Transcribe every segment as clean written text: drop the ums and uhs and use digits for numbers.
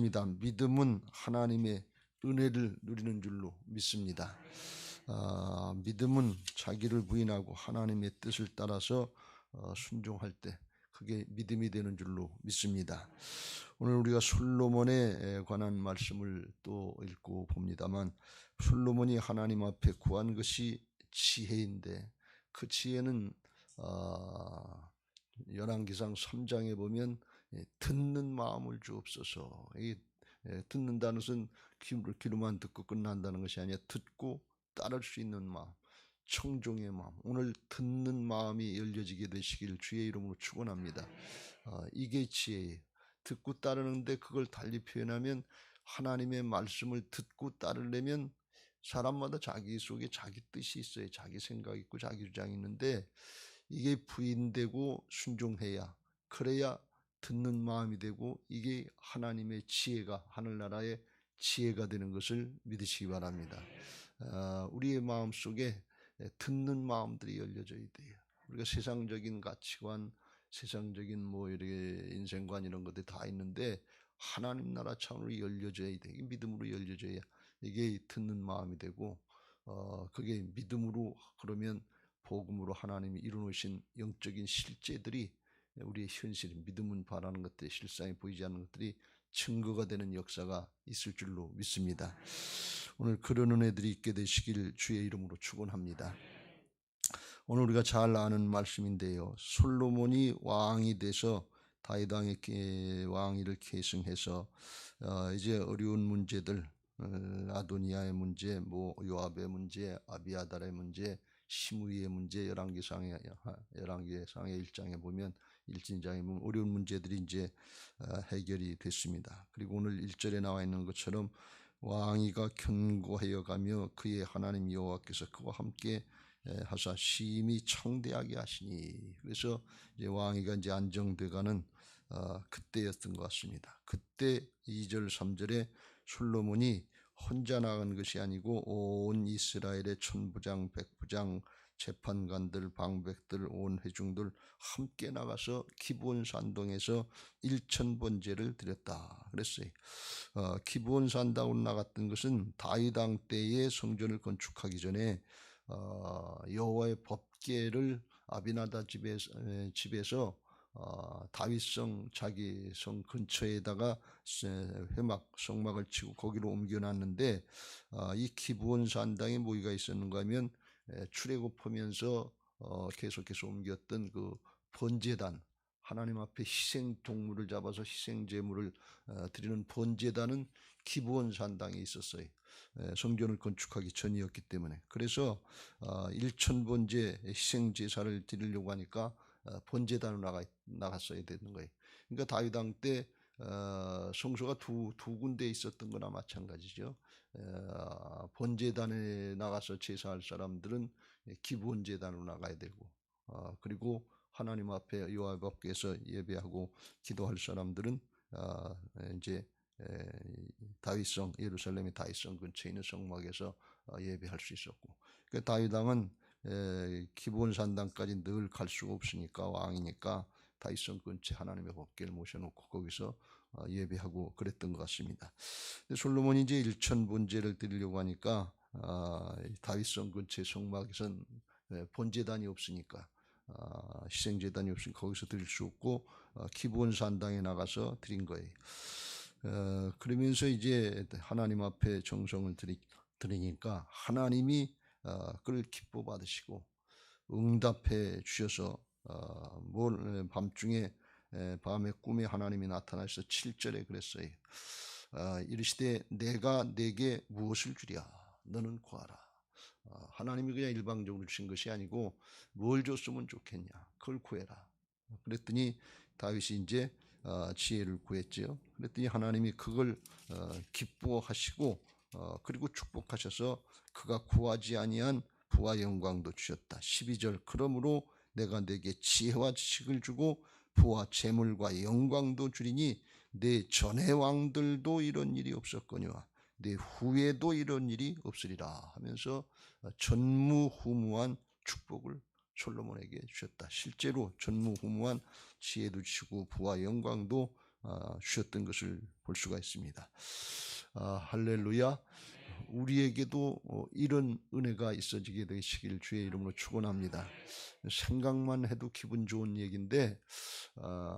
믿음은 하나님의 은혜를 누리는 줄로 믿습니다. 믿음은 자기를 부인하고 하나님의 뜻을 따라서 순종할 때 그게 믿음이 되는 줄로 믿습니다. 오늘 우리가 솔로몬에 관한 말씀을 또 읽고 봅니다만, 솔로몬이 하나님 앞에 구한 것이 지혜인데, 그 지혜는 열왕기상 3장에 보면 듣는 마음을 주옵소서. 듣는다는 것은 귀로만 듣고 끝난다는 것이 아니라 듣고 따를 수 있는 마음, 청종의 마음, 오늘 듣는 마음이 열려지게 되시길 주의 이름으로 축원합니다. 이게 지혜예요. 듣고 따르는데 그걸 달리 표현하면, 하나님의 말씀을 듣고 따르려면 사람마다 자기 속에 자기 뜻이 있어요. 자기 생각이 있고 자기 주장이 있는데, 이게 부인되고 순종해야, 그래야 듣는 마음이 되고, 이게 하나님의 지혜가, 하늘나라의 지혜가 되는 것을 믿으시기 바랍니다. 우리의 마음 속에 듣는 마음들이 열려져야 돼요. 우리가 세상적인 가치관, 세상적인 이렇게 인생관 이런 것들이 다 있는데, 하나님 나라 차원으로 열려져야 돼. 믿음으로 열려져야 이게 듣는 마음이 되고, 그게 믿음으로, 그러면 복음으로 하나님이 이루어놓으신 영적인 실제들이 우리의 현실, 믿음은 바라는 것들이 실상에 보이지 않는 것들이 증거가 되는 역사가 있을 줄로 믿습니다. 오늘 그런 은혜들이 있게 되시길 주의 이름으로 축원합니다. 오늘 우리가 잘 아는 말씀인데요, 솔로몬이 왕이 돼서 다윗 왕위를 계승해서 이제 어려운 문제들, 아도니아의 문제, 요압의 문제, 아비아달의 문제, 시므이의 문제, 열왕기상의 1장에 보면, 1장에 보면 어려운 문제들이 이제 해결이 됐습니다. 그리고 오늘 1절에 나와 있는 것처럼 왕위가 견고하여 가며 그의 하나님 여호와께서 그와 함께 하사 심히 창대하게 하시니, 그래서 이제 왕위가 이제 안정돼가는 그때였던 것 같습니다. 그때 2절 3절에 솔로몬이 혼자 나간 것이 아니고 온 이스라엘의 천부장, 백부장, 재판관들, 방백들, 온 회중들 함께 나가서 기브온 산동에서 1000번제를 드렸다 그랬어요. 기브온 산당으로 나갔던 것은 다윗 왕 때의 성전을 건축하기 전에 여호와의 법궤를 아비나답 집에서 다윗성, 자기 성 근처에다가 성막을 치고 거기로 옮겨놨는데, 이 기브온 산당에 뭐가 있었는가 하면, 출애굽하면서 계속해서 옮겼던 그 번제단, 하나님 앞에 희생 동물을 잡아서 희생 제물을 드리는 번제단은 기브온 산당에 있었어요. 성전을 건축하기 전이었기 때문에. 그래서 1000번제 희생 제사를 드리려고 하니까 번제단으로 나갔어야 되는 거예요. 그러니까 다윗 왕 때 성소가 두 군데 있었던 거나 마찬가지죠. 번제단에 나가서 제사할 사람들은 기브온 제단으로 나가야 되고, 그리고 하나님 앞에 여호와 앞에서 예배하고 기도할 사람들은 이제 다윗성, 예루살렘의 다윗성 근처에 있는 성막에서 예배할 수 있었고, 그 다윗 왕은 기브온 산당까지 늘 갈 수가 없으니까, 왕이니까 다윗성 근처에 하나님의 법궤를 모셔놓고 거기서 예배하고 그랬던 것 같습니다. 솔로몬이 이제 1000번제를 드리려고 하니까 다윗성 근처의 성막에선 번제단이 없으니까, 희생제단이 없으니까 거기서 드릴 수 없고 기브온 산당에 나가서 드린 거예요. 그러면서 이제 하나님 앞에 정성을 드리니까 하나님이 그를 기뻐 받으시고 응답해 주셔서 밤중에 밤에 꿈에 하나님이 나타나셔서 7절에 그랬어요. 이르시되 내가 내게 무엇을 주랴, 너는 구하라. 하나님이 그냥 일방적으로 주신 것이 아니고 뭘 줬으면 좋겠냐, 그걸 구해라. 그랬더니 다윗이 이제 지혜를 구했죠. 그랬더니 하나님이 그걸 기뻐하시고 그리고 축복하셔서 그가 구하지 아니한 부와 영광도 주셨다. 12절 그러므로 내가 내게 지혜와 지식을 주고 부와 재물과 영광도 주리니 내 전의 왕들도 이런 일이 없었거니와 내 후에도 이런 일이 없으리라 하면서 전무후무한 축복을 솔로몬에게 주셨다. 실제로 전무후무한 지혜도 주시고 부와 영광도 주셨던 것을 볼 수가 있습니다. 할렐루야. 우리에게도 이런 은혜가 있어지게 되시길 주의 이름으로 축원합니다. 생각만 해도 기분 좋은 얘기인데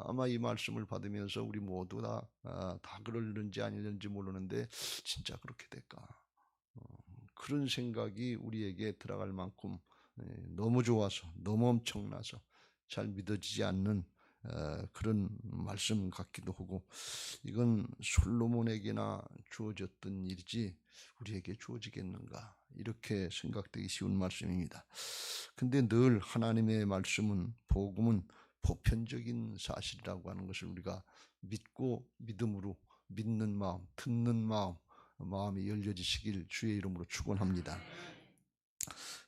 아마 이 말씀을 받으면서 우리 모두 다 그럴는지 아닐는지 모르는데 진짜 그렇게 될까? 그런 생각이 우리에게 들어갈 만큼 너무 좋아서 너무 엄청나서 잘 믿어지지 않는 그런 말씀 같기도 하고, 이건 솔로몬에게나 주어졌던 일이지 우리에게 주어지겠는가, 이렇게 생각되기 쉬운 말씀입니다. 근데 늘 하나님의 말씀은, 복음은 보편적인 사실이라고 하는 것을 우리가 믿고 믿음으로 믿는 마음, 듣는 마음이 열려지시길 주의 이름으로 축원합니다.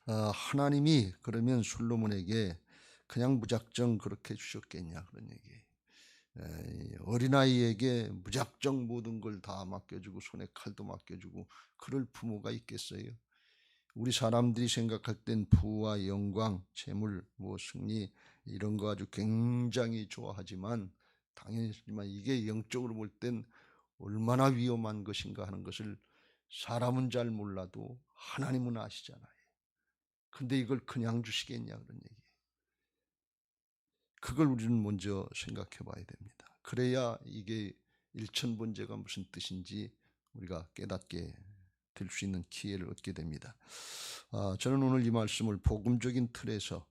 하나님이 그러면 솔로몬에게 그냥 무작정 그렇게 주셨겠냐, 그런 얘기. 어린아이에게 무작정 모든 걸 다 맡겨주고 손에 칼도 맡겨주고 그럴 부모가 있겠어요? 우리 사람들이 생각할 땐 부와 영광, 재물, 승리 이런 거 아주 굉장히 좋아하지만, 당연히지만 이게 영적으로 볼 땐 얼마나 위험한 것인가 하는 것을 사람은 잘 몰라도 하나님은 아시잖아요. 근데 이걸 그냥 주시겠냐, 그런 얘기. 그걸 우리는 먼저 생각해 봐야 됩니다. 그래야 이게 일천번제가 무슨 뜻인지 우리가 깨닫게 될 수 있는 기회를 얻게 됩니다. 저는 오늘 이 말씀을 복음적인 틀에서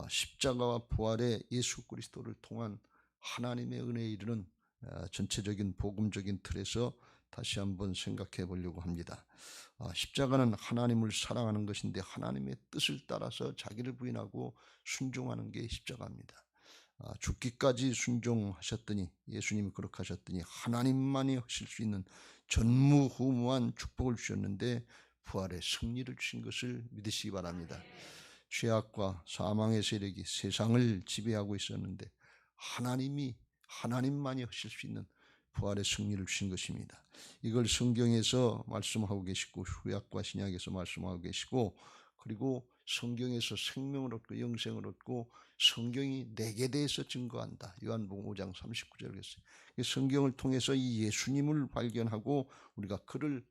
십자가와 부활의 예수 그리스도를 통한 하나님의 은혜에 이르는 전체적인 복음적인 틀에서 다시 한번 생각해 보려고 합니다. 십자가는 하나님을 사랑하는 것인데 하나님의 뜻을 따라서 자기를 부인하고 순종하는 게 십자가입니다. 죽기까지 순종하셨더니, 예수님이 그렇게 하셨더니 하나님만이 하실 수 있는 전무후무한 축복을 주셨는데 부활의 승리를 주신 것을 믿으시기 바랍니다. 죄악과 사망의 세력이 세상을 지배하고 있었는데 하나님만이 하실 수 있는 부활의 승리를 주신 것입니다. 이걸 성경에서 말씀하고 계시고 구약과 신약에서 말씀하고 계시고, 그리고 성경에서 생명을 얻고 영생을 얻고 성경이 내게 대해서 증거한다. 요한복음 5장 39절에 했어요. 성경을 통해서 이 예수님을 발견하고 우리가 그를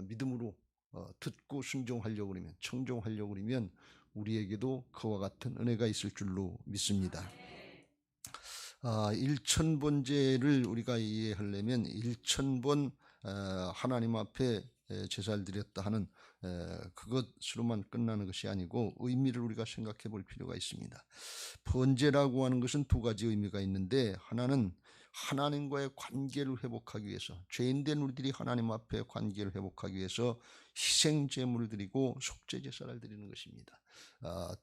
믿음으로 듣고 순종하려고 그러면, 청종하려고 그러면 우리에게도 그와 같은 은혜가 있을 줄로 믿습니다. 1000번제를 우리가 이해하려면 1000번 하나님 앞에 제사를 드렸다 하는 그것으로만 끝나는 것이 아니고 의미를 우리가 생각해 볼 필요가 있습니다. 번제라고 하는 것은 두 가지 의미가 있는데, 하나는 하나님과의 관계를 회복하기 위해서, 죄인된 우리들이 하나님 앞에 관계를 회복하기 위해서 희생 제물을 드리고 속죄 제사를 드리는 것입니다.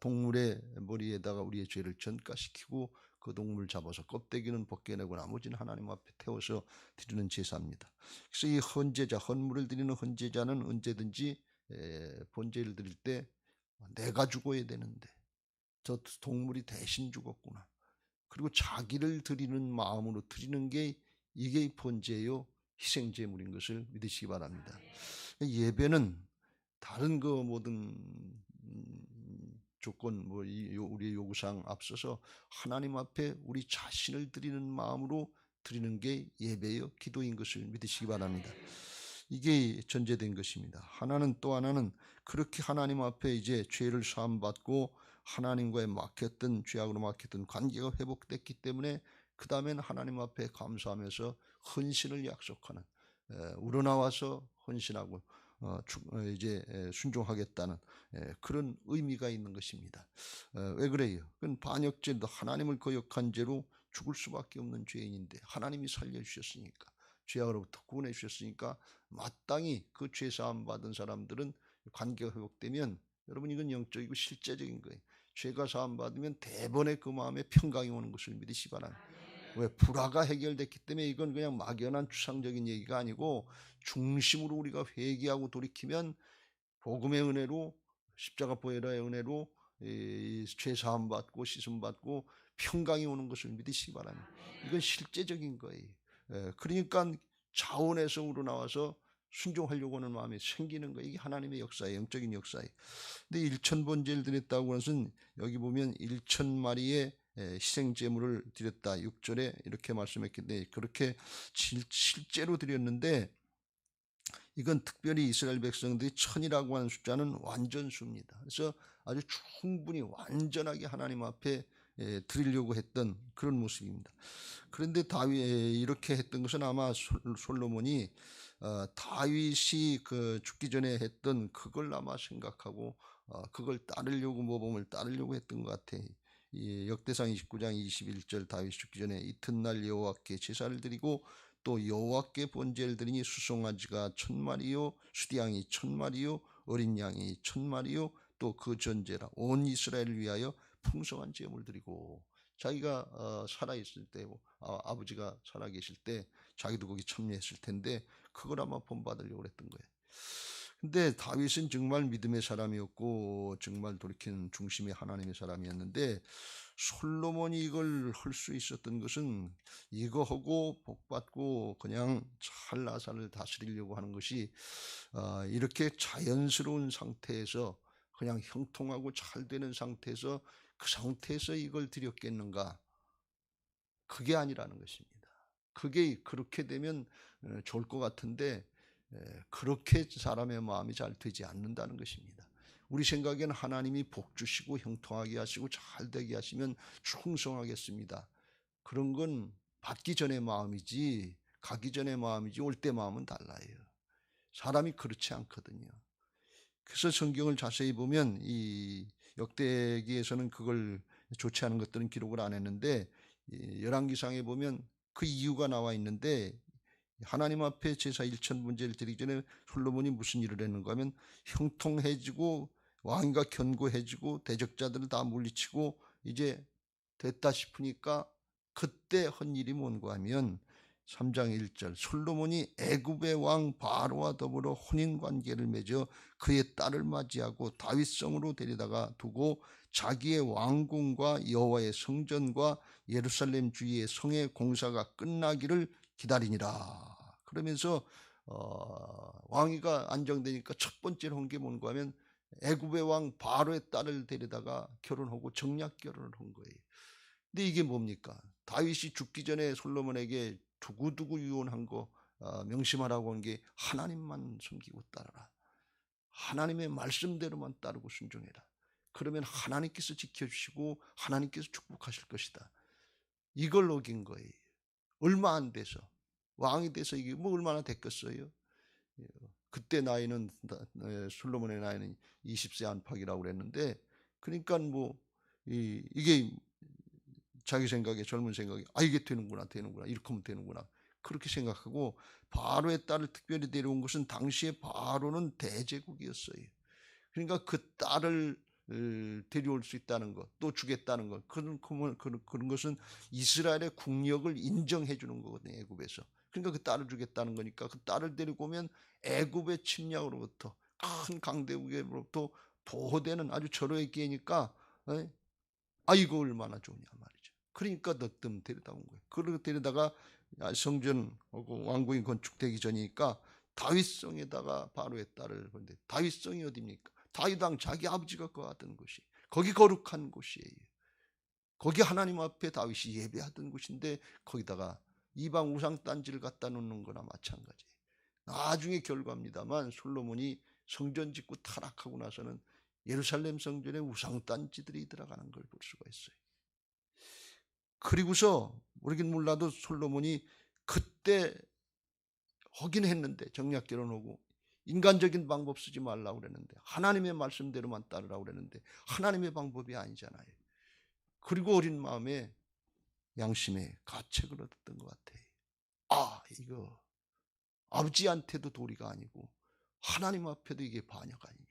동물의 머리에다가 우리의 죄를 전가시키고 그 동물을 잡아서 껍데기는 벗겨내고 나머지는 하나님 앞에 태워서 드리는 제사입니다. 그래서 이 헌제자, 헌물을 드리는 헌제자는 언제든지 번제를 드릴 때 내가 죽어야 되는데 저 동물이 대신 죽었구나, 그리고 자기를 드리는 마음으로 드리는 게 이게 번제요, 희생제물인 것을 믿으시기 바랍니다. 예배는 다른 그 모든 조건, 우리의 요구사항 앞서서 하나님 앞에 우리 자신을 드리는 마음으로 드리는 게 예배요, 기도인 것을 믿으시기 바랍니다. 이게 전제된 것입니다. 또 하나는 그렇게 하나님 앞에 이제 죄를 사함받고 하나님과의 죄악으로 막혔던 관계가 회복됐기 때문에 그 다음에는 하나님 앞에 감사하면서 헌신을 약속하는, 우러나와서 헌신하고 이제 순종하겠다는 그런 의미가 있는 것입니다. 왜 그래요? 그건 반역죄도 하나님을 거역한 죄로 죽을 수밖에 없는 죄인인데 하나님이 살려주셨으니까, 죄악으로부터 구원해 주셨으니까 마땅히 그 죄 사함 받은 사람들은 관계가 회복되면, 여러분 이건 영적이고 실제적인 거예요. 죄가 사함 받으면 대번에 그 마음에 평강이 오는 것을 믿으시기 바랍니다. 왜? 불화가 해결됐기 때문에. 이건 그냥 막연한 추상적인 얘기가 아니고 중심으로 우리가 회개하고 돌이키면 복음의 은혜로, 십자가 보혈의 은혜로 죄 사함 받고 씻음 받고 평강이 오는 것을 믿으시기 바랍니다. 이건 실제적인 거예요. 그러니까 자원에서 우러나와서 순종하려고 하는 마음이 생기는 거예요. 이게 하나님의 역사예요. 영적인 역사예요. 근데 1000번제를 드렸다고 하는 것은 여기 보면 1000마리의 희생 제물을 드렸다. 6절에 이렇게 말씀했기 때문에 그렇게 실제로 드렸는데, 이건 특별히 이스라엘 백성들이 1000이라고 하는 숫자는 완전수입니다. 그래서 아주 충분히 완전하게 하나님 앞에 드리려고 했던 그런 모습입니다. 그런데 다윗 이렇게 했던 것은 아마 솔로몬이 다윗이 그 죽기 전에 했던 그걸 아마 생각하고 그걸 따르려고, 모범을 따르려고 했던 것 같아. 이 역대상 29장 21절, 다윗 죽기 전에 이튿날 여호와께 제사를 드리고 또 여호와께 번제를 드리니 수송아지가 1000마리요 수디양이 1000마리요 어린 양이 1000마리요 또 그 전제라 온 이스라엘을 위하여 풍성한 제물 드리고, 자기가 살아있을 때, 아버지가 살아계실 때 자기도 거기 참여했을 텐데 그걸 아마 본받으려고 했던 거예요. 근데 다윗은 정말 믿음의 사람이었고 정말 돌이키는 중심의 하나님의 사람이었는데, 솔로몬이 이걸 할 수 있었던 것은 이거 하고 복받고 그냥 잘 나사를 다스리려고 하는 것이 이렇게 자연스러운 상태에서, 그냥 형통하고 잘 되는 상태에서, 그 상태에서 이걸 드렸겠는가? 그게 아니라는 것입니다. 그게 그렇게 되면 좋을 것 같은데 그렇게 사람의 마음이 잘 되지 않는다는 것입니다. 우리 생각에는 하나님이 복 주시고 형통하게 하시고 잘 되게 하시면 충성하겠습니다. 그런 건 받기 전의 마음이지 가기 전의 마음이지 올 때 마음은 달라요. 사람이 그렇지 않거든요. 그래서 성경을 자세히 보면 이 역대기에서는 그걸 좋지 않은 것들은 기록을 안 했는데, 열왕기상에 보면 그 이유가 나와 있는데, 하나님 앞에 제사 1000번제를 드리기 전에 솔로몬이 무슨 일을 했는가 하면, 형통해지고 왕위가 견고해지고 대적자들을 다 물리치고 이제 됐다 싶으니까 그때 한 일이 뭔가 하면 3장 1절, 솔로몬이 애굽의 왕 바로와 더불어 혼인관계를 맺어 그의 딸을 맞이하고 다윗성으로 데려다가 두고 자기의 왕궁과 여호와의 성전과 예루살렘 주위의 성의 공사가 끝나기를 기다리니라. 그러면서 왕위가 안정되니까 첫 번째로 한 게 뭔가 하면 애굽의 왕 바로의 딸을 데려다가 결혼하고 정략 결혼을 한 거예요. 근데 이게 뭡니까? 다윗이 죽기 전에 솔로몬에게 두고두고 유언한 거 명심하라고 한 게 하나님만 섬기고 따르라. 하나님의 말씀대로만 따르고 순종해라. 그러면 하나님께서 지켜주시고 하나님께서 축복하실 것이다. 이걸 어긴 거예요. 얼마 안 돼서 왕이 돼서 이게 뭐 얼마나 됐겠어요? 그때 나이는 솔로몬의 나이는 20세 안팎이라고 그랬는데, 그러니까 뭐 이게 자기 생각에, 젊은 생각에 이게 되는구나 이렇게 하면 되는구나 그렇게 생각하고, 바로의 딸을 특별히 데려온 것은 당시에 바로는 대제국이었어요. 그러니까 그 딸을 데려올 수 있다는 것, 또 주겠다는 것, 그런 것은 이스라엘의 국력을 인정해 주는 거거든요, 애굽에서. 그러니까 그 딸을 주겠다는 거니까 그 딸을 데리고 오면 애굽의 침략으로부터, 큰 강대국으로부터 보호되는 아주 절호의 기회니까 이거 얼마나 좋냐 말이죠. 그러니까 너뜸 데려다 온 거예요. 그리고 데려다가 성전하고 왕궁이 건축되기 전이니까 다윗성에다가 바로의 딸을 보는데, 다윗성이 어디입니까? 다윗 왕 자기 아버지가 거하던 곳이, 거기 거룩한 곳이에요. 거기 하나님 앞에 다윗이 예배하던 곳인데 거기다가 이방 우상 딴지를 갖다 놓는 거나 마찬가지예요. 나중에 결과입니다만 솔로몬이 성전 짓고 타락하고 나서는 예루살렘 성전에 우상 딴지들이 들어가는 걸 볼 수가 있어요. 그리고서 모르긴 몰라도 솔로몬이 그때 하긴 했는데, 정략 결혼하고 인간적인 방법 쓰지 말라고 그랬는데 하나님의 말씀대로만 따르라고 그랬는데 하나님의 방법이 아니잖아요. 그리고 어린 마음에 양심에 가책을 얻었던 것 같아요. 이거 아버지한테도 도리가 아니고 하나님 앞에도 이게 반역 아니냐.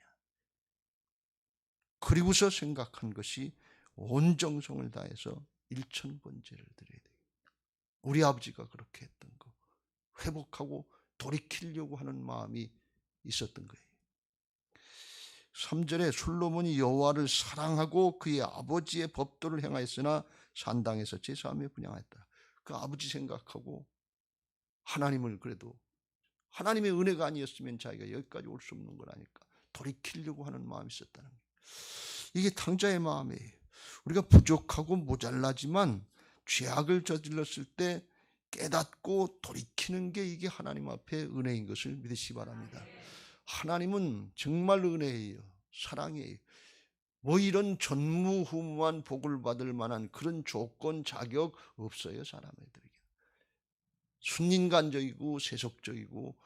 그리고서 생각한 것이 온 정성을 다해서 1000번제를 드려야 돼요. 우리 아버지가 그렇게 했던 거 회복하고 돌이키려고 하는 마음이 있었던 거예요. 3절에 솔로몬이 여호와를 사랑하고 그의 아버지의 법도를 행하였으나 산당에서 제사하며 분향하였다. 그 아버지 생각하고 하나님을, 그래도 하나님의 은혜가 아니었으면 자기가 여기까지 올 수 없는 거라니까 돌이키려고 하는 마음이 있었다는 거예요. 이게 탕자의 마음이에요. 우리가 부족하고 모자라지만 죄악을 저질렀을 때 깨닫고 돌이키는 게 이게 하나님 앞에 은혜인 것을 믿으시기 바랍니다. 하나님은 정말 은혜예요. 사랑이에요. 뭐 이런 전무후무한 복을 받을 만한 그런 조건, 자격 없어요, 사람들에게. 순인간적이고 세속적이고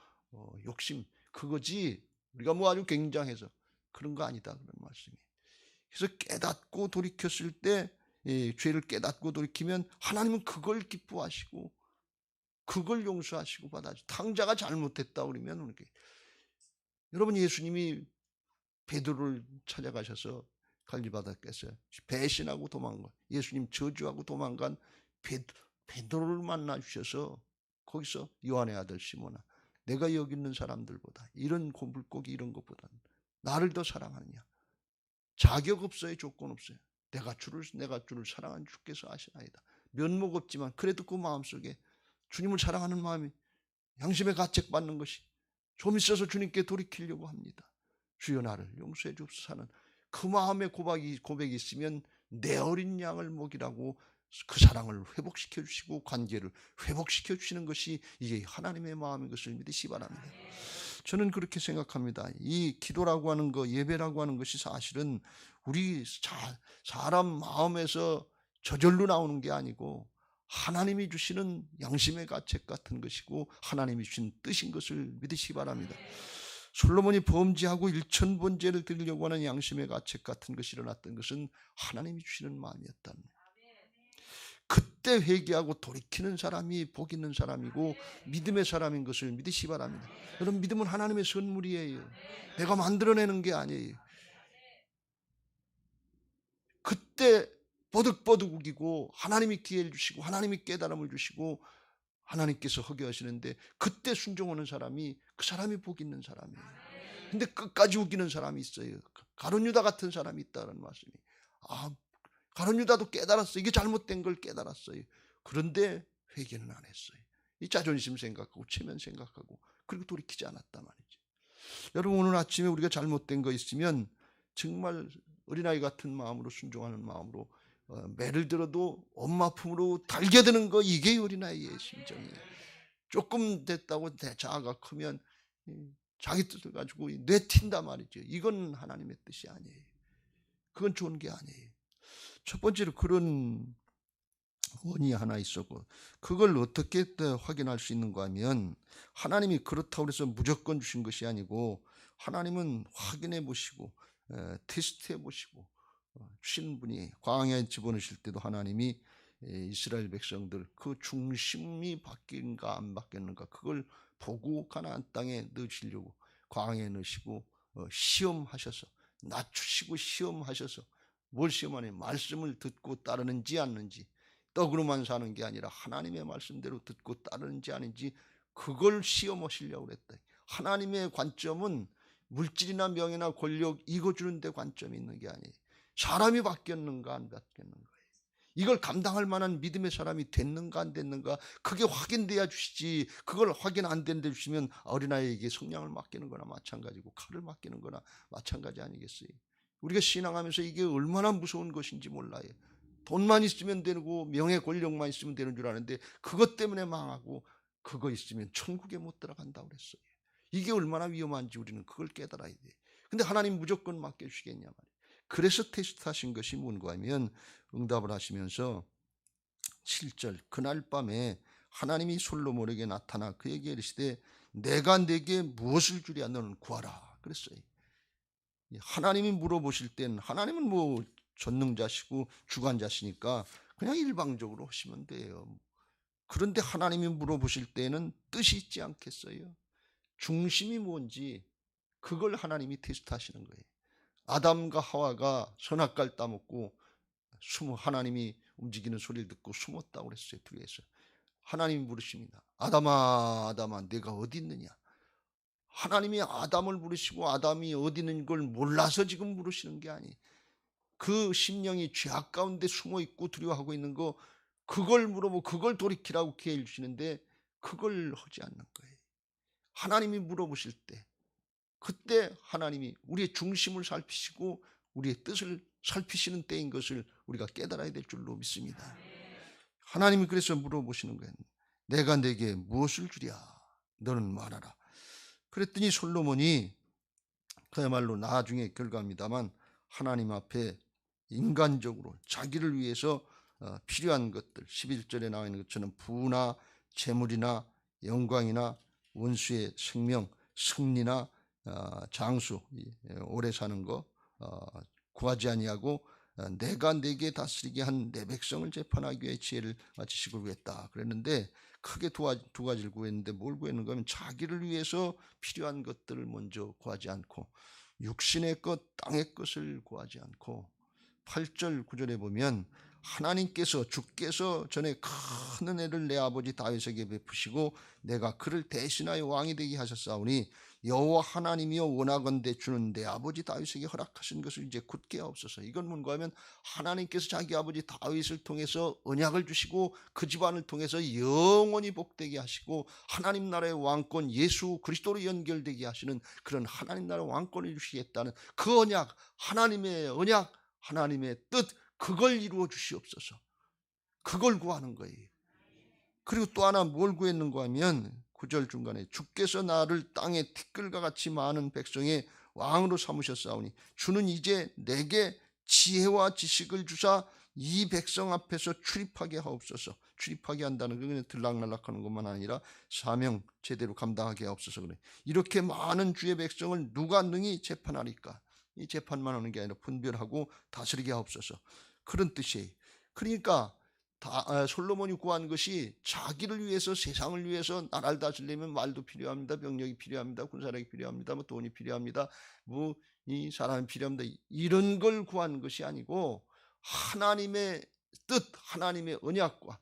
욕심 그거지 우리가 뭐 아주 굉장해서 그런 거 아니다 그런 말씀이. 그래서 깨닫고 돌이켰을 때 죄를 깨닫고 돌이키면 하나님은 그걸 기뻐하시고 그걸 용서하시고 받아주시고 탕자가 잘못했다 그러면 이렇게 여러분 예수님이 베드로를 찾아가셔서 관리받았겠어요. 배신하고 도망간 예수님 저주하고 도망간 베드로를 만나 주셔서 거기서 요한의 아들 시몬아 내가 여기 있는 사람들보다 이런 물고기 이런 것보다는 나를 더 사랑하느냐. 자격 없어요. 조건 없어요. 내가 주를 사랑한 주께서 아시나이다. 면목 없지만 그래도 그 마음속에 주님을 사랑하는 마음이 양심의 가책 받는 것이 좀 있어서 주님께 돌이키려고 합니다. 주여 나를 용서해 주옵소서 하는 그 마음의 고백이 있으면 내 어린 양을 먹이라고 그 사랑을 회복시켜 주시고 관계를 회복시켜 주시는 것이 이게 하나님의 마음인 것을 믿으시기 바랍니다. 저는 그렇게 생각합니다. 이 기도라고 하는 거, 예배라고 하는 것이 사실은 우리 사람 마음에서 저절로 나오는 게 아니고 하나님이 주시는 양심의 가책 같은 것이고 하나님이 주신 뜻인 것을 믿으시기 바랍니다. 솔로몬이 범죄하고 일천번제를 드리려고 하는 양심의 가책 같은 것이 일어났던 것은 하나님이 주시는 마음이었다는 거예요. 그때 회개하고 돌이키는 사람이 복 있는 사람이고 믿음의 사람인 것을 믿으시기 바랍니다. 여러분 믿음은 하나님의 선물이에요. 내가 만들어내는 게 아니에요. 그때 버득버득 우기고 하나님이 기회를 주시고 하나님이 깨달음을 주시고 하나님께서 허게 하시는데 그때 순종하는 사람이 그 사람이 복 있는 사람이에요. 근데 끝까지 우기는 사람이 있어요. 가룟 유다 같은 사람이 있다는 말씀이. 가룟 유다도 깨달았어요. 이게 잘못된 걸 깨달았어요. 그런데 회개는 안 했어요. 이 자존심 생각하고 체면 생각하고 그리고 돌이키지 않았단 말이죠. 여러분 오늘 아침에 우리가 잘못된 거 있으면 정말 어린아이 같은 마음으로 순종하는 마음으로 매를 들어도 엄마 품으로 달겨드는 거 이게 어린아이의 심정이에요. 조금 됐다고 자아가 크면 자기 뜻을 가지고 내튄단 말이죠. 이건 하나님의 뜻이 아니에요. 그건 좋은 게 아니에요. 첫 번째로 그런 원인이 하나 있었고 그걸 어떻게 확인할 수 있는가 하면 하나님이 그렇다고 해서 무조건 주신 것이 아니고 하나님은 확인해 보시고 테스트해 보시고 주신 분이 광야에 집어넣으실 때도 하나님이 이스라엘 백성들 그 중심이 바뀐가 안 바뀌었는가 그걸 보고 가나안 땅에 넣으시려고 광야에 넣으시고 시험하셔서 낮추시고 시험하셔서 뭘 시험하냐 말씀을 듣고 따르는지 않는지 떡으로만 사는 게 아니라 하나님의 말씀대로 듣고 따르는지 아닌지 그걸 시험하시려고 그랬다. 하나님의 관점은 물질이나 명예나 권력 이거 주는 데 관점이 있는 게 아니에요. 사람이 바뀌었는가 안 바뀌었는가 이걸 감당할 만한 믿음의 사람이 됐는가 안 됐는가 그게 확인돼야 주시지 그걸 확인 안 된데 주시면 어린아이에게 성냥을 맡기는 거나 마찬가지고 칼을 맡기는 거나 마찬가지 아니겠어요. 우리가 신앙하면서 이게 얼마나 무서운 것인지 몰라요. 돈만 있으면 되고 명예 권력만 있으면 되는 줄 아는데 그것 때문에 망하고 그거 있으면 천국에 못 들어간다고 그랬어요. 이게 얼마나 위험한지 우리는 그걸 깨달아야 돼. 근데 하나님 무조건 맡겨주시겠냐 말이에요. 그래서 테스트하신 것이 뭔가 하면 응답을 하시면서 7절 그날 밤에 하나님이 솔로몬에게 나타나 그에게 이르시되 내가 네게 무엇을 주랴 너는 구하라 그랬어요. 하나님이 물어보실 땐 하나님은 뭐 전능자시고 주관자시니까 그냥 일방적으로 하시면 돼요. 그런데 하나님이 물어보실 때는 뜻이 있지 않겠어요? 중심이 뭔지 그걸 하나님이 테스트하시는 거예요. 아담과 하와가 선악과를 따먹고 하나님이 움직이는 소리를 듣고 숨었다고 그랬어요. 뒤에서 하나님이 물으십니다. 아담아 아담아 내가 어디 있느냐. 하나님이 아담을 부르시고 아담이 어디 있는 걸 몰라서 지금 부르시는 게 아니에요. 그 심령이 죄악 가운데 숨어있고 두려워하고 있는 거 그걸 물어보고 그걸 돌이키라고 기회를 주시는데 그걸 하지 않는 거예요. 하나님이 물어보실 때 그때 하나님이 우리의 중심을 살피시고 우리의 뜻을 살피시는 때인 것을 우리가 깨달아야 될 줄로 믿습니다. 하나님이 그래서 물어보시는 거예요. 내가 내게 무엇을 주랴? 너는 말하라. 그랬더니 솔로몬이 그야말로 나중에 결과입니다만 하나님 앞에 인간적으로 자기를 위해서 필요한 것들, 11절에 나와 있는 것처럼 부나 재물이나 영광이나 원수의 생명, 승리나 장수, 오래 사는 거 구하지 아니하고 내가 내게 다스리게 한 내 백성을 재판하기 위해 지혜를 지식을 구했다 그랬는데, 크게 두 가지를 구했는데 뭘 구했는가 하면 자기를 위해서 필요한 것들을 먼저 구하지 않고 육신의 것, 땅의 것을 구하지 않고, 8절 9절에 보면 하나님께서 주께서 전에 큰 은혜를 내 아버지 다윗에게 베푸시고 내가 그를 대신하여 왕이 되게 하셨사오니 여호와 하나님이여 원하건대 주는 내 아버지 다윗에게 허락하신 것을 이제 굳게 하옵소서. 이건 뭔가 하면 하나님께서 자기 아버지 다윗을 통해서 언약을 주시고 그 집안을 통해서 영원히 복되게 하시고 하나님 나라의 왕권 예수 그리스도로 연결되게 하시는 그런 하나님 나라의 왕권을 주시겠다는 그 언약, 하나님의 언약, 하나님의 뜻, 그걸 이루어 주시옵소서. 그걸 구하는 거예요. 그리고 또 하나 뭘 구했는가 하면 9절 중간에 주께서 나를 땅의 티끌과 같이 많은 백성의 왕으로 삼으셨사오니 주는 이제 내게 지혜와 지식을 주사 이 백성 앞에서 출입하게 하옵소서. 출입하게 한다는 건 그냥 들락날락하는 것만 아니라 사명 제대로 감당하게 하옵소서. 그래. 이렇게 많은 주의 백성을 누가 능히 재판하리까? 이 재판만 하는 게 아니라 분별하고 다스리게 하옵소서. 그런 뜻이에요. 그러니까 솔로몬이 구한 것이 자기를 위해서, 세상을 위해서 나라를 다스리려면 말도 필요합니다. 병력이 필요합니다. 군사력이 필요합니다. 돈이 필요합니다. 이 사람이 필요합니다. 이런 걸 구한 것이 아니고 하나님의 뜻, 하나님의 언약과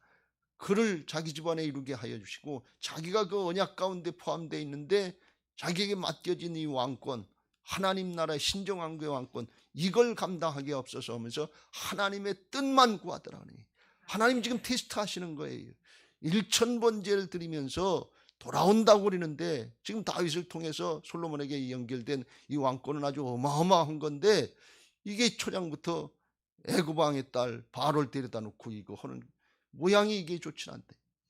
그를 자기 집안에 이루게 하여 주시고 자기가 그 언약 가운데 포함되어 있는데 자기에게 맡겨진 이 왕권, 하나님 나라의 신정왕국의 왕권, 이걸 감당하게 없어서 하면서 하나님의 뜻만 구하더라니. 하나님 지금 테스트 하시는 거예요. 1000번제를 드리면서 돌아온다고 그러는데 지금 다윗을 통해서 솔로몬에게 연결된 이 왕권은 아주 어마어마한 건데 이게 초장부터 애굽 왕의 딸 바로를 데려다 놓고 이거 하는 모양이 이게 좋지 않대.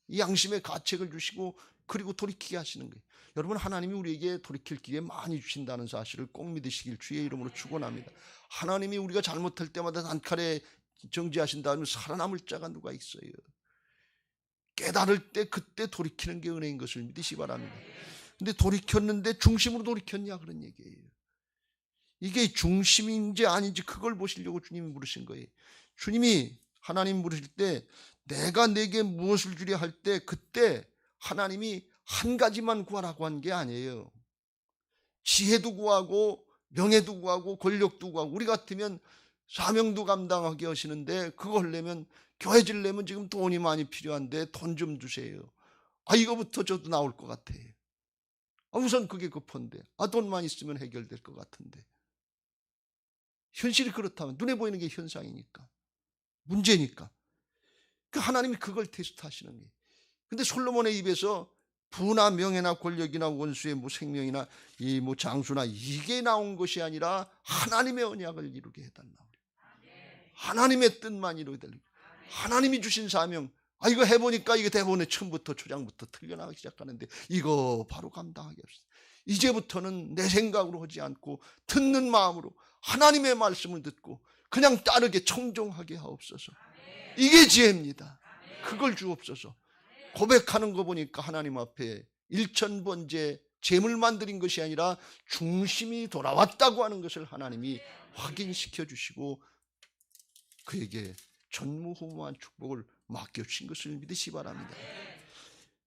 이 양심의 가책을 주시고 그리고 돌이키게 하시는 거예요. 여러분, 하나님이 우리에게 돌이킬 기회 많이 주신다는 사실을 꼭 믿으시길 주의 이름으로 축원합니다. 하나님이 우리가 잘못할 때마다 단칼에 정죄하신다면 살아남을 자가 누가 있어요? 깨달을 때 그때 돌이키는 게 은혜인 것을 믿으시기 바랍니다. 근데 돌이켰는데 중심으로 돌이켰냐 그런 얘기예요. 이게 중심인지 아닌지 그걸 보시려고 주님이 물으신 거예요. 주님이 하나님 물으실 때 내가 내게 무엇을 주려 할 때 그때 하나님이 한 가지만 구하라고 한 게 아니에요. 지혜도 구하고 명예도 구하고 권력도 구하고, 우리 같으면 사명도 감당하게 하시는데 그거 하려면, 교회 지려면 지금 돈이 많이 필요한데 돈 좀 주세요. 이거부터 저도 나올 것 같아. 우선 그게 급한데 돈만 있으면 해결될 것 같은데. 현실이 그렇다면, 눈에 보이는 게 현상이니까, 문제니까 하나님이 그걸 테스트하시는 거예요. 근데 솔로몬의 입에서 부나 명예나 권력이나 원수의 생명이나 장수나 이게 나온 것이 아니라 하나님의 언약을 이루게 해달라. 하나님의 뜻만 이루게 달라. 하나님이 주신 사명, 이거 해보니까 이게 대본에 처음부터 초장부터 틀려나가기 시작하는데 이거 바로 감당하게 합시다. 이제부터는 내 생각으로 하지 않고 듣는 마음으로 하나님의 말씀을 듣고 그냥 따르게 청종하게 하옵소서. 이게 지혜입니다. 그걸 주옵소서. 고백하는 거 보니까 하나님 앞에 1000번째 제물만 드린 것이 아니라 중심이 돌아왔다고 하는 것을 하나님이 확인시켜 주시고 그에게 전무후무한 축복을 맡겨주신 것을 믿으시기 바랍니다.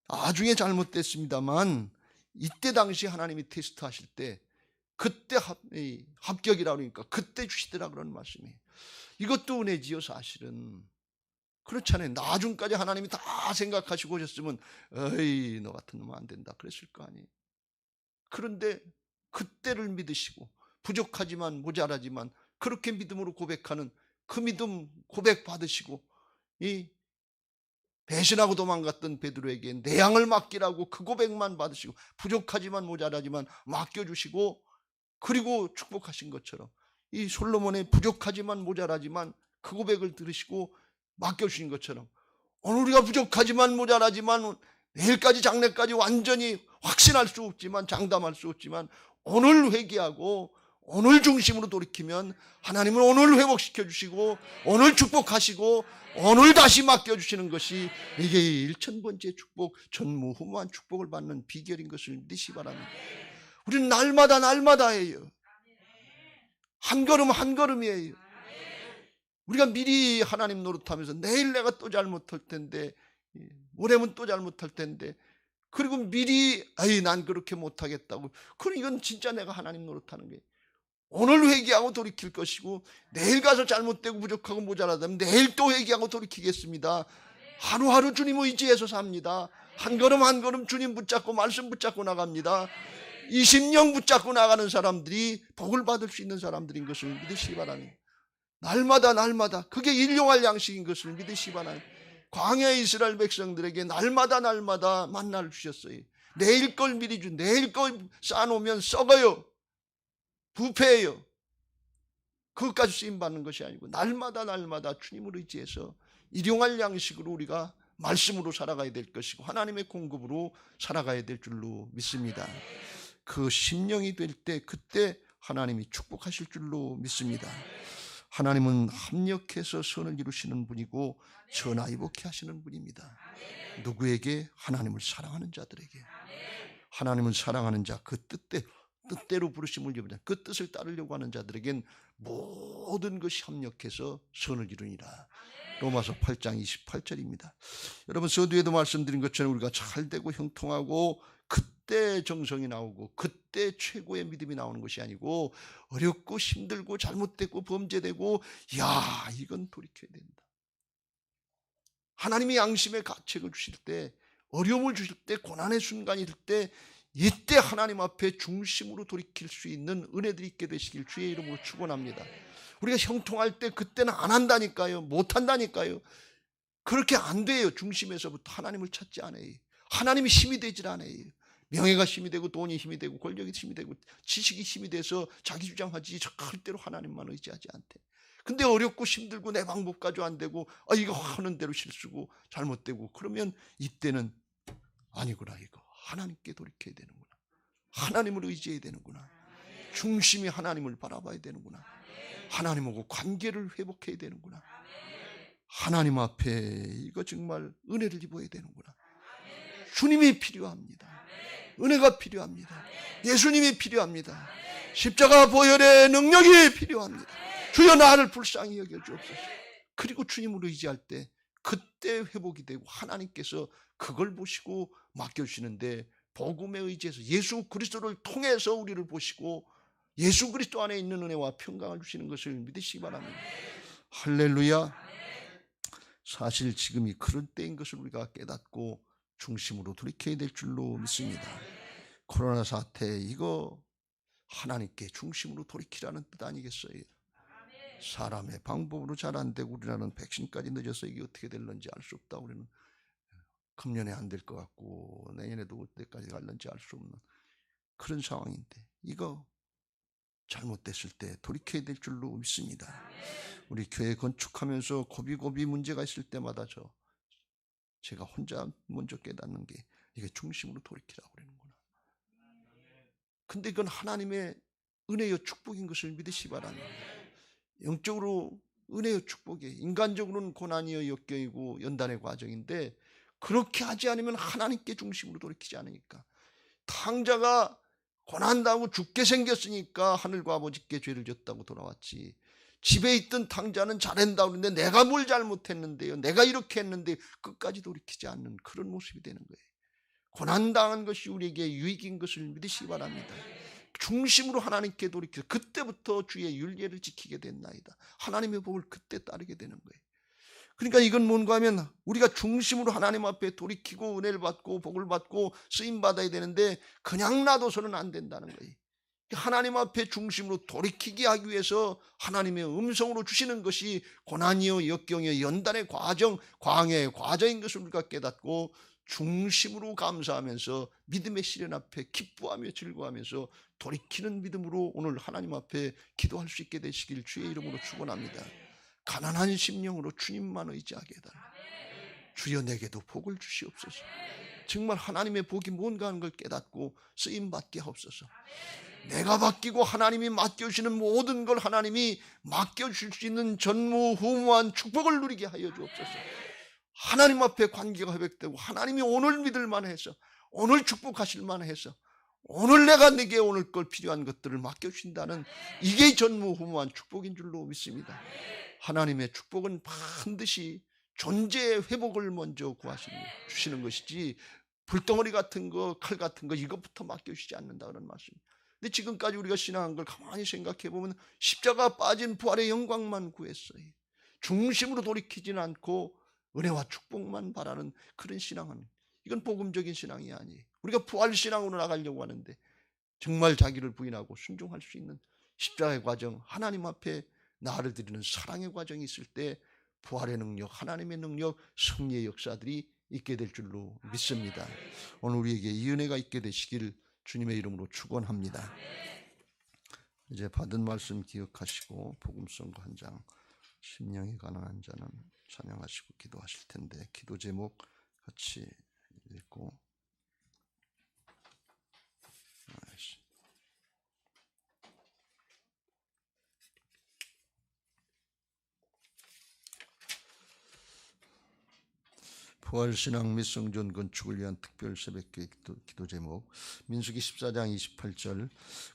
나중에 잘못됐습니다만 이때 당시 하나님이 테스트하실 때 그때 합격이라고 그러니까 그때 주시더라 그런 말씀이에요. 이것도 은혜지요. 사실은 그렇잖아요. 나중까지 하나님이 다 생각하시고 오셨으면 에이 너 같은 놈은 안 된다 그랬을 거 아니에요. 그런데 그때를 믿으시고 부족하지만 모자라지만 그렇게 믿음으로 고백하는 그 믿음 고백 받으시고, 이 배신하고 도망갔던 베드로에게 내 양을 맡기라고 그 고백만 받으시고 부족하지만 모자라지만 맡겨주시고 그리고 축복하신 것처럼 이 솔로몬의 부족하지만 모자라지만 그 고백을 들으시고 맡겨주신 것처럼 오늘 우리가 부족하지만 모자라지만 내일까지 장래까지 완전히 확신할 수 없지만 장담할 수 없지만 오늘 회개하고 오늘 중심으로 돌이키면 하나님은 오늘 회복시켜 주시고 오늘 축복하시고 오늘 다시 맡겨주시는 것이 이게 1000번째 축복, 전무후무한 축복을 받는 비결인 것을 믿으시기 바랍니다. 우리는 날마다 날마다예요. 한 걸음 한 걸음이에요. 우리가 미리 하나님 노릇하면서 내일 내가 또 잘못할 텐데, 모레면 또 잘못할 텐데, 그리고 미리 난 그렇게 못하겠다고. 그럼 이건 진짜 내가 하나님 노릇하는 거예요. 오늘 회개하고 돌이킬 것이고 내일 가서 잘못되고 부족하고 모자라다면 내일 또 회개하고 돌이키겠습니다. 하루하루 주님 의지해서 삽니다. 한 걸음 한 걸음 주님 붙잡고 말씀 붙잡고 나갑니다. 20년 붙잡고 나가는 사람들이 복을 받을 수 있는 사람들인 것을 믿으시기 바랍니다. 날마다 날마다 그게 일용할 양식인 것을 믿으시기 바랍니다. 광야의 이스라엘 백성들에게 날마다 날마다 만나를 주셨어요. 내일 걸 미리 내일 걸 쌓아놓으면 썩어요. 부패예요. 그것까지 쓰임받는 것이 아니고 날마다 날마다 주님을 의지해서 일용할 양식으로 우리가 말씀으로 살아가야 될 것이고 하나님의 공급으로 살아가야 될 줄로 믿습니다. 그 심령이 될 때 그때 하나님이 축복하실 줄로 믿습니다. 하나님은 합력해서 선을 이루시는 분이고 전화위복케 하시는 분입니다. 누구에게? 하나님을 사랑하는 자들에게. 하나님을 사랑하는 자, 그 뜻대로 부르심을 입은 자, 그 뜻을 따르려고 하는 자들에겐 모든 것이 합력해서 선을 이루니라. 로마서 8장 28절입니다. 여러분, 서두에도 말씀드린 것처럼 우리가 잘되고 형통하고 그때 정성이 나오고 그때 최고의 믿음이 나오는 것이 아니고 어렵고 힘들고 잘못되고 범죄되고 이건 돌이켜야 된다. 하나님이 양심의 가책을 주실 때, 어려움을 주실 때, 고난의 순간이 들 때 이때 하나님 앞에 중심으로 돌이킬 수 있는 은혜들이 있게 되시길 주의 이름으로 축원합니다. 우리가 형통할 때 그때는 안 한다니까요. 못 한다니까요. 그렇게 안 돼요. 중심에서부터 하나님을 찾지 않아요. 하나님이 힘이 되질 않아요. 명예가 힘이 되고 돈이 힘이 되고 권력이 힘이 되고 지식이 힘이 돼서 자기 주장하지 절대로 하나님만 의지하지 않대. 근데 어렵고 힘들고 내 방법까지 안 되고 이거 하는 대로 실수고 잘못되고 그러면 이때는 아니구나, 이거 하나님께 돌이켜야 되는구나. 하나님을 의지해야 되는구나. 중심이 하나님을 바라봐야 되는구나. 하나님하고 관계를 회복해야 되는구나. 하나님 앞에 이거 정말 은혜를 입어야 되는구나. 주님이 필요합니다. 은혜가 필요합니다. 예수님이 필요합니다. 십자가 보혈의 능력이 필요합니다. 주여 나를 불쌍히 여겨주옵소서. 그리고 주님을 의지할 때 그때 회복이 되고 하나님께서 그걸 보시고 맡겨주시는데 복음에 의지해서 예수 그리스도를 통해서 우리를 보시고 예수 그리스도 안에 있는 은혜와 평강을 주시는 것을 믿으시기 바랍니다. 할렐루야. 사실 지금이 그런 때인 것을 우리가 깨닫고 중심으로 돌이켜야 될 줄로 믿습니다. 코로나 사태 이거 하나님께 중심으로 돌이키라는 뜻 아니겠어요? 사람의 방법으로 잘 안 되고 우리나라는 백신까지 늦어서 이게 어떻게 될는지 알 수 없다. 우리는 금년에 안 될 것 같고 내년에도 어때까지 갈는지 알 수 없는 그런 상황인데 이거 잘못됐을 때 돌이켜야 될 줄로 믿습니다. 우리 교회 건축하면서 고비고비 문제가 있을 때마다 제가 혼자 먼저 깨닫는 게 이게 중심으로 돌이키라고 그러는구나. 근데 그건 하나님의 은혜요 축복인 것을 믿으시기 바랍니다. 영적으로 은혜요 축복이에요. 인간적으로는 고난이요 역경이고 연단의 과정인데 그렇게 하지 않으면 하나님께 중심으로 돌이키지 않으니까 탕자가 고난당하고 죽게 생겼으니까 하늘과 아버지께 죄를 졌다고 돌아왔지. 집에 있던 탕자는 잘한다고 그러는데 내가 뭘 잘못했는데요, 내가 이렇게 했는데 끝까지 돌이키지 않는 그런 모습이 되는 거예요. 고난당한 것이 우리에게 유익인 것을 믿으시기 바랍니다. 중심으로 하나님께 돌이켜 그때부터 주의 율례를 지키게 됐나이다. 하나님의 복을 그때 따르게 되는 거예요. 그러니까 이건 뭔가 하면 우리가 중심으로 하나님 앞에 돌이키고 은혜를 받고 복을 받고 쓰임받아야 되는데 그냥 놔둬서는 안 된다는 거예요. 하나님 앞에 중심으로 돌이키게 하기 위해서 하나님의 음성으로 주시는 것이 고난이요 역경이요 연단의 과정, 광야의 과정인 것을 우리가 깨닫고 중심으로 감사하면서 믿음의 시련 앞에 기뻐하며 즐거워하면서 돌이키는 믿음으로 오늘 하나님 앞에 기도할 수 있게 되시길 주의 이름으로 축원합니다. 가난한 심령으로 주님만 의지하게 해달라. 주여 내게도 복을 주시옵소서. 정말 하나님의 복이 뭔가 하는 걸 깨닫고 쓰임받게 하옵소서. 내가 맡기고 하나님이 맡겨주시는 모든 걸 하나님이 맡겨줄 수 있는 전무후무한 축복을 누리게 하여 주옵소서. 하나님 앞에 관계가 회복되고 하나님이 오늘 믿을만 해서 오늘 축복하실만 해서 오늘 내가 내게 오늘 걸 필요한 것들을 맡겨주신다는 이게 전무후무한 축복인 줄로 믿습니다. 하나님의 축복은 반드시 존재의 회복을 먼저 주시는 것이지 불덩어리 같은 거, 칼 같은 거 이것부터 맡겨주시지 않는다는 말씀입니다. 근데 지금까지 우리가 신앙한 걸 가만히 생각해 보면 십자가 빠진 부활의 영광만 구했어요. 중심으로 돌이키지는 않고 은혜와 축복만 바라는 그런 신앙은 이건 복음적인 신앙이 아니에요. 우리가 부활 신앙으로 나가려고 하는데 정말 자기를 부인하고 순종할 수 있는 십자가의 과정, 하나님 앞에 나를 드리는 사랑의 과정이 있을 때 부활의 능력, 하나님의 능력, 승리의 역사들이 있게 될 줄로 믿습니다. 오늘 우리에게 이 은혜가 있게 되시길 주님의 이름으로 축원합니다. 이제 받은 말씀 기억하시고 복음성가 한 장, 심령이 가난한 자는 찬양하시고 기도하실 텐데 기도 제목 같이 읽고 부활신앙 및 성전 건축을 위한 특별 새벽기도 기도 제목 민수기 14장 28절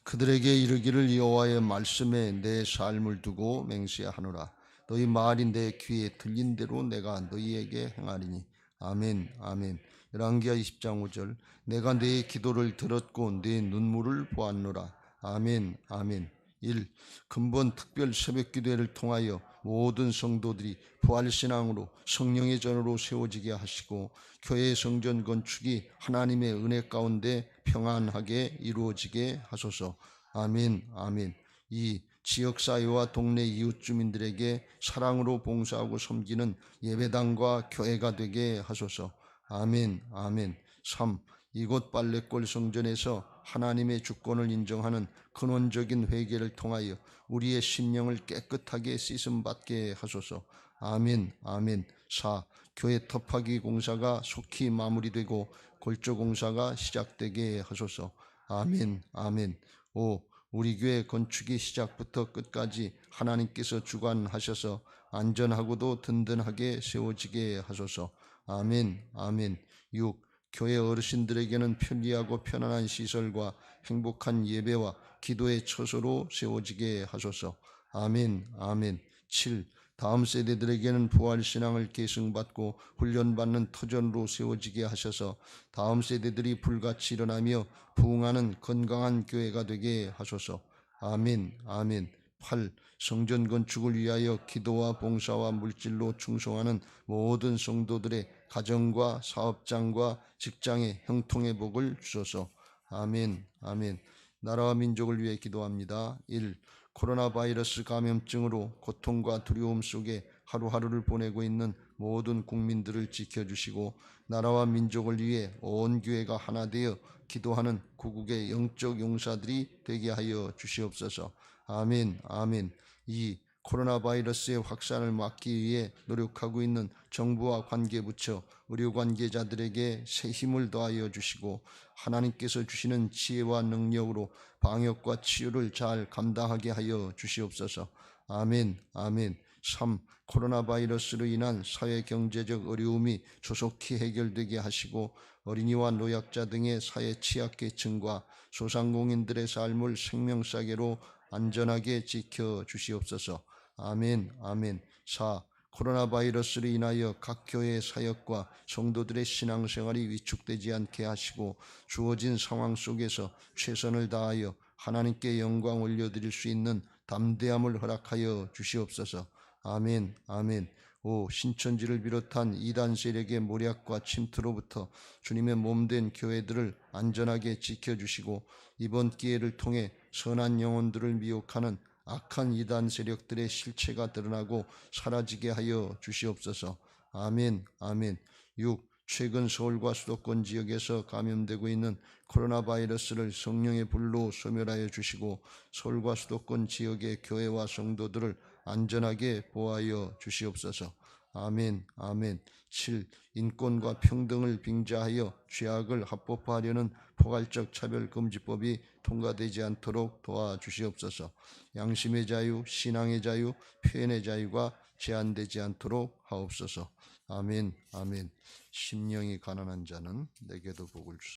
그들에게 이르기를 여호와의 말씀에 내 삶을 두고 맹세하노라 너희 말이 내 귀에 들린 대로 내가 너희에게 행하리니 아멘 아멘. 열왕기하 20장 5절 내가 내 기도를 들었고 내 눈물을 보았노라 아멘 아멘. 1. 근본 특별 새벽기도회를 통하여 모든 성도들이 부활신앙으로 성령의 전으로 세워지게 하시고 교회의 성전 건축이 하나님의 은혜 가운데 평안하게 이루어지게 하소서. 아멘 아멘. 2. 지역사회와 동네 이웃 주민들에게 사랑으로 봉사하고 섬기는 예배당과 교회가 되게 하소서. 아멘 아멘. 3. 이곳 빨래골 성전에서 하나님의 주권을 인정하는 근원적인 회개를 통하여 우리의 심령을 깨끗하게 씻음받게 하소서. 아멘 아멘. 4. 교회 터파기 공사가 속히 마무리되고 골조 공사가 시작되게 하소서. 아멘 아멘. 5. 우리 교회 건축이 시작부터 끝까지 하나님께서 주관하셔서 안전하고도 든든하게 세워지게 하소서. 아멘 아멘. 6. 교회 어르신들에게는 편리하고 편안한 시설과 행복한 예배와 기도의 처소로 세워지게 하소서. 아멘 아멘. 7. 다음 세대들에게는 부활신앙을 계승받고 훈련받는 터전으로 세워지게 하셔서 다음 세대들이 불같이 일어나며 부흥하는 건강한 교회가 되게 하소서. 아멘 아멘. 8. 성전 건축을 위하여 기도와 봉사와 물질로 충성하는 모든 성도들의 가정과 사업장과 직장의 형통의 복을 주소서. 아멘 아멘. 나라와 민족을 위해 기도합니다. 1. 코로나 바이러스 감염증으로 고통과 두려움 속에 하루하루를 보내고 있는 모든 국민들을 지켜주시고 나라와 민족을 위해 온 교회가 하나 되어 기도하는 구국의 영적 용사들이 되게 하여 주시옵소서. 아멘 아멘. 2. 코로나 바이러스의 확산을 막기 위해 노력하고 있는 정부와 관계부처, 의료관계자들에게 새 힘을 더하여 주시고 하나님께서 주시는 지혜와 능력으로 방역과 치유를 잘 감당하게 하여 주시옵소서. 아멘 아멘. 3. 코로나 바이러스로 인한 사회 경제적 어려움이 조속히 해결되게 하시고 어린이와 노약자 등의 사회 취약계층과 소상공인들의 삶을 생명사계로 안전하게 지켜주시옵소서. 아멘 아멘. 4. 코로나 바이러스로 인하여 각 교회의 사역과 성도들의 신앙생활이 위축되지 않게 하시고 주어진 상황 속에서 최선을 다하여 하나님께 영광 올려드릴 수 있는 담대함을 허락하여 주시옵소서. 아멘 아멘. 5. 신천지를 비롯한 이단 세력의 모략과 침투로부터 주님의 몸된 교회들을 안전하게 지켜주시고 이번 기회를 통해 선한 영혼들을 미혹하는 악한 이단 세력들의 실체가 드러나고 사라지게 하여 주시옵소서. 아멘 아멘. 6. 최근 서울과 수도권 지역에서 감염되고 있는 코로나 바이러스를 성령의 불로 소멸하여 주시고 서울과 수도권 지역의 교회와 성도들을 안전하게 보호하여 주시옵소서. 아멘, 아멘. 7. 인권과 평등을 빙자하여 죄악을 합법화하려는 포괄적 차별금지법이 통과되지 않도록 도와주시옵소서. 양심의 자유, 신앙의 자유, 표현의 자유가 제한되지 않도록 하옵소서. 아멘, 아멘. 심령이 가난한 자는 내게도 복을 주소서.